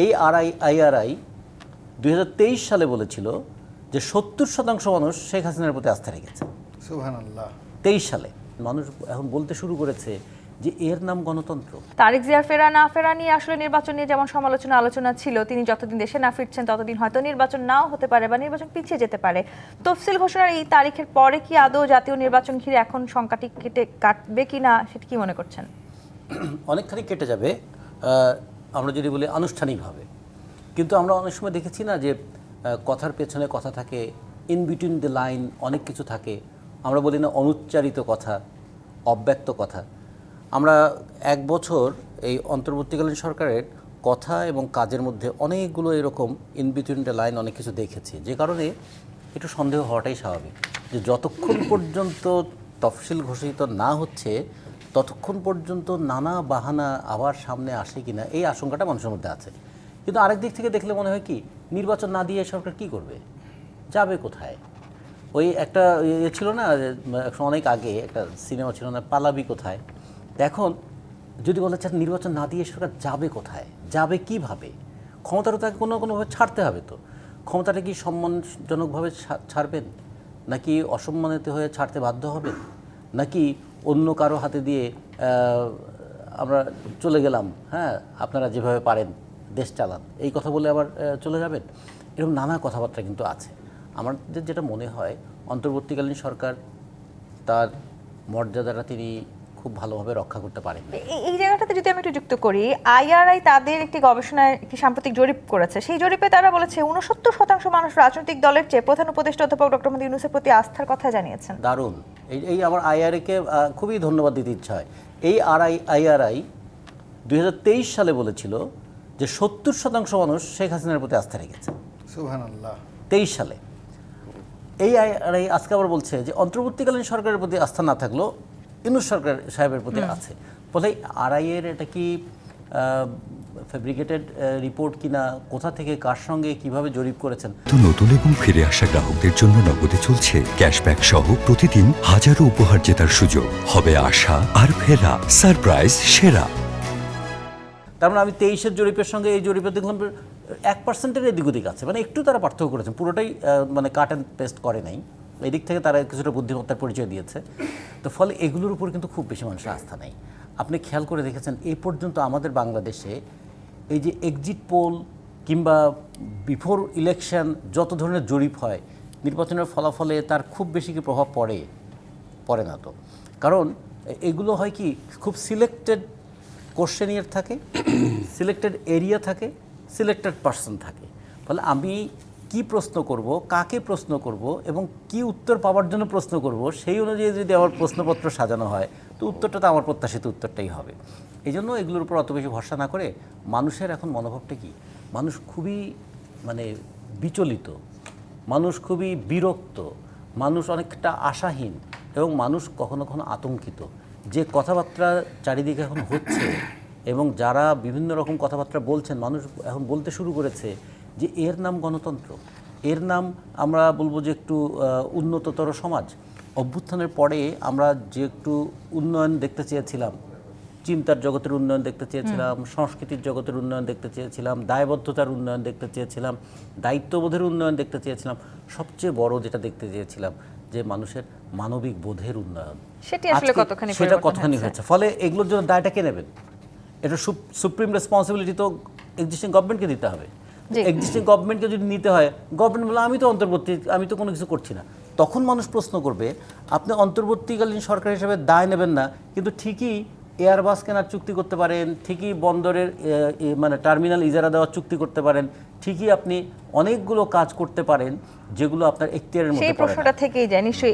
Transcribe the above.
এই আইআরআই ২০২৩ সালে বলেছিল যে ৭০% মানুষ শেখ হাসিনার প্রতি আস্থা রেখেছে। সুবহানাল্লাহ। ২৩ সালে মানুষ এখন বলতে শুরু করেছে যে এর নাম গণতন্ত্র। তারেক জিয়ার ফেরা না ফেরা নিয়ে আসলে নির্বাচন নিয়ে যেমন আলোচনা ছিল, তিনি যতদিন দেশে না ফিরছেন ততদিন হয়তো নির্বাচন নাও হতে পারে বা নির্বাচন পিছিয়ে যেতে পারে। তফসিল ঘোষণার এই তারিখের পরে কি আদৌ জাতীয় নির্বাচন ঘিরে এখন শঙ্কাটি কাটবে কিনা সেটা কি মনে করছেন? অনেকখানি কেটে যাবে আমরা যদি বলি আনুষ্ঠানিকভাবে, কিন্তু আমরা অনেক সময় দেখেছি না যে কথার পেছনে কথা থাকে, ইন বিটুইন দ্য লাইন অনেক কিছু থাকে। আমরা বলি না অনুচ্চারিত কথা, অব্যক্ত কথা। আমরা এক বছর এই অন্তর্বর্তীকালীন সরকারের কথা এবং কাজের মধ্যে অনেকগুলো এরকম ইন বিটুইন দ্য লাইন অনেক কিছু দেখেছি, যে কারণে একটু সন্দেহ হওয়াটাই স্বাভাবিক যে যতক্ষণ পর্যন্ত তফসিল ঘোষিত না হচ্ছে ততক্ষণ পর্যন্ত নানা বাহানা আবার সামনে আসে কিনা এই আশঙ্কাটা মানুষের মধ্যে আছে। কিন্তু আরেক দিক থেকে দেখলে মনে হয় কি, নির্বাচন না দিয়ে সরকার কি করবে, যাবে কোথায়? ওই একটা ইয়ে ছিল না, অনেক আগে একটা সিনেমা ছিল না, পালাবি কোথায়। এখন যদি বলা যায় নির্বাচন না দিয়ে সরকার যাবে কোথায়, যাবে কিভাবে? ক্ষমতাটা তাকে কোনোভাবে ছাড়তে হবে। তো ক্ষমতাটা কি সম্মানজনকভাবে ছাড়বেন, নাকি অসম্মানিত হয়ে ছাড়তে বাধ্য হবেন, নাকি অন্য কারো হাতে দিয়ে আমরা চলে গেলাম, হ্যাঁ আপনারা যেভাবে পারেন দেশ চালান, এই কথা বলে আবার চলে যাবেন? এরকম নানা কথাবার্তা কিন্তু আছে। আমাদের যেটা মনে হয়, অন্তর্বর্তীকালীন সরকার তার মর্যাদাটা তিনি খুব ভালোভাবে রক্ষা করতে পারেন। এই জায়গাটাতে যদি আমি একটু যুক্ত করি, আইআরআই তাদের একটি গবেষণায় একটি সাম্প্রতিক জরিপ করেছে। সেই জরিপে তারা বলেছে ৬৯% মানুষ রাজনৈতিক দলের চেয়ে প্রধান উপদেষ্টা অধ্যাপক ডক্টর মোহাম্মদ ইউনূসের প্রতি আস্থার কথা জানিয়েছেন। দারুণ। এই আমার আইআরআইকে খুবই ধন্যবাদ দিতে ইচ্ছা হয়। এই আইআরআই ২০২৩ সালে বলেছিল যে ৭০% মানুষ শেখ হাসিনার প্রতি আস্থা রেখেছে। সুবহানাল্লাহ। ২৩ সালে। এই আইআরআই আজকে আবার বলছে যে অন্তর্বর্তীকালীন সরকারের প্রতি আস্থা না থাকলেও ইউনূস সরকার সাহেবের প্রতি আছে। ফলে আরআইয়ের এটা কি ফেব্রিকেটেড রিপোর্ট কিনা, কোথা থেকে কার সঙ্গে কিভাবে জরিপ করেছেন? তো নতুন এবং ফিরে আসা গ্রাহকদের জন্য নগদে চলছে ক্যাশব্যাক সহ প্রতিদিন হাজারো উপহার জেতার সুযোগ। হবে আশা আর ফেরা, সারপ্রাইজ সেরা। তার মানে আমি ২৩-এর জরিপের সঙ্গে এই জরিপে দেখলাম 1%-এর এদিক ওদিক আছে, মানে একটু তারা পার্থক্য করেছেন, পুরোটাই মানে কাট অ্যান্ড পেস্ট করে নাই। এই দিক থেকে তারা কিছুটা বুদ্ধিমত্তার পরিচয় দিয়েছে। তো ফলে এগুলোর উপর কিন্তু খুব বেশি মানুষের আস্থা নেই। আপনি খেয়াল করে দেখেছেন এই পর্যন্ত আমাদের বাংলাদেশে এই যে এক্সিট পোল কিংবা বিফোর ইলেকশন যত ধরনের জরিপ হয়, নির্বাচনের ফলাফলে তার খুব বেশি কি প্রভাব পড়ে না। তো কারণ এগুলো হয় কি, খুব সিলেক্টেড কোশ্চেনিয়ার থাকে, সিলেক্টেড এরিয়া থাকে, সিলেক্টেড পার্সন থাকে। ফলে আমি কি প্রশ্ন করব, কাকে প্রশ্ন করব এবং কি উত্তর পাওয়ার জন্য প্রশ্ন করব, সেই অনুযায়ী যদি আমার প্রশ্নপত্র সাজানো হয় তো উত্তরটা তো আমার প্রত্যাশিত উত্তরটাই হবে। এই জন্য এগুলোর উপর অত বেশি ভরসা না করে, মানুষের এখন মনোভাবটা কি, মানুষ খুবই মানে বিচলিত, মানুষ খুবই বিরক্ত, মানুষ অনেকটা আশাহীন এবং মানুষ কখনো কখনো আতঙ্কিত। যে কথাবার্তা চারিদিকে এখন হচ্ছে এবং যারা বিভিন্ন রকম কথাবার্তা বলছেন, মানুষ এখন বলতে শুরু করেছে যে এর নাম গণতন্ত্র, এর নাম আমরা বলবো যে একটু উন্নততর সমাজ। অভ্যুত্থানের পরে আমরা যে একটু উন্নয়ন দেখতে চেয়েছিলাম, চিন্তার জগতের উন্নয়ন দেখতে চেয়েছিলাম, সংস্কৃতির জগতের উন্নয়ন দেখতে চেয়েছিলাম, দায়বদ্ধতার উন্নয়ন দেখতে চেয়েছিলাম, দায়িত্ববোধের উন্নয়ন দেখতে চেয়েছিলাম, সবচেয়ে বড় যেটা দেখতে চেয়েছিলাম যে মানুষের মানবিক বোধের উন্নয়ন, সেটা কতখানি হয়েছে। ফলে এগুলোর জন্য দায়টা কে নেবেন? এটা সুপ্রিম রেসপন্সিবিলিটি তো এক্সিস্টিং গভর্নমেন্টকে দিতে হবে। এক্সিস্টিং গভর্নমেন্টকে যদি নিতে হয়, গভর্নমেন্ট বলে আমি তো অন্তর্বর্তী, আমি তো কোনো কিছু করছি না, তখন মানুষ প্রশ্ন করবে আপনি অন্তর্বর্তীকালীন সরকার হিসেবে দায় নেবেন না, কিন্তু ঠিকই এয়ারবাস কেনার চুক্তি করতে পারেন, ঠিকই বন্দরের মানে টার্মিনাল ইজারা দেওয়ার চুক্তি করতে পারেন, ঠিকই আপনি অনেকগুলো কাজ করতে পারেন যেগুলো আপনার এখতিয়ারের মধ্যে পড়ে না। সেই প্রশ্নটা থেকেই যায় নিশ্চয়ই।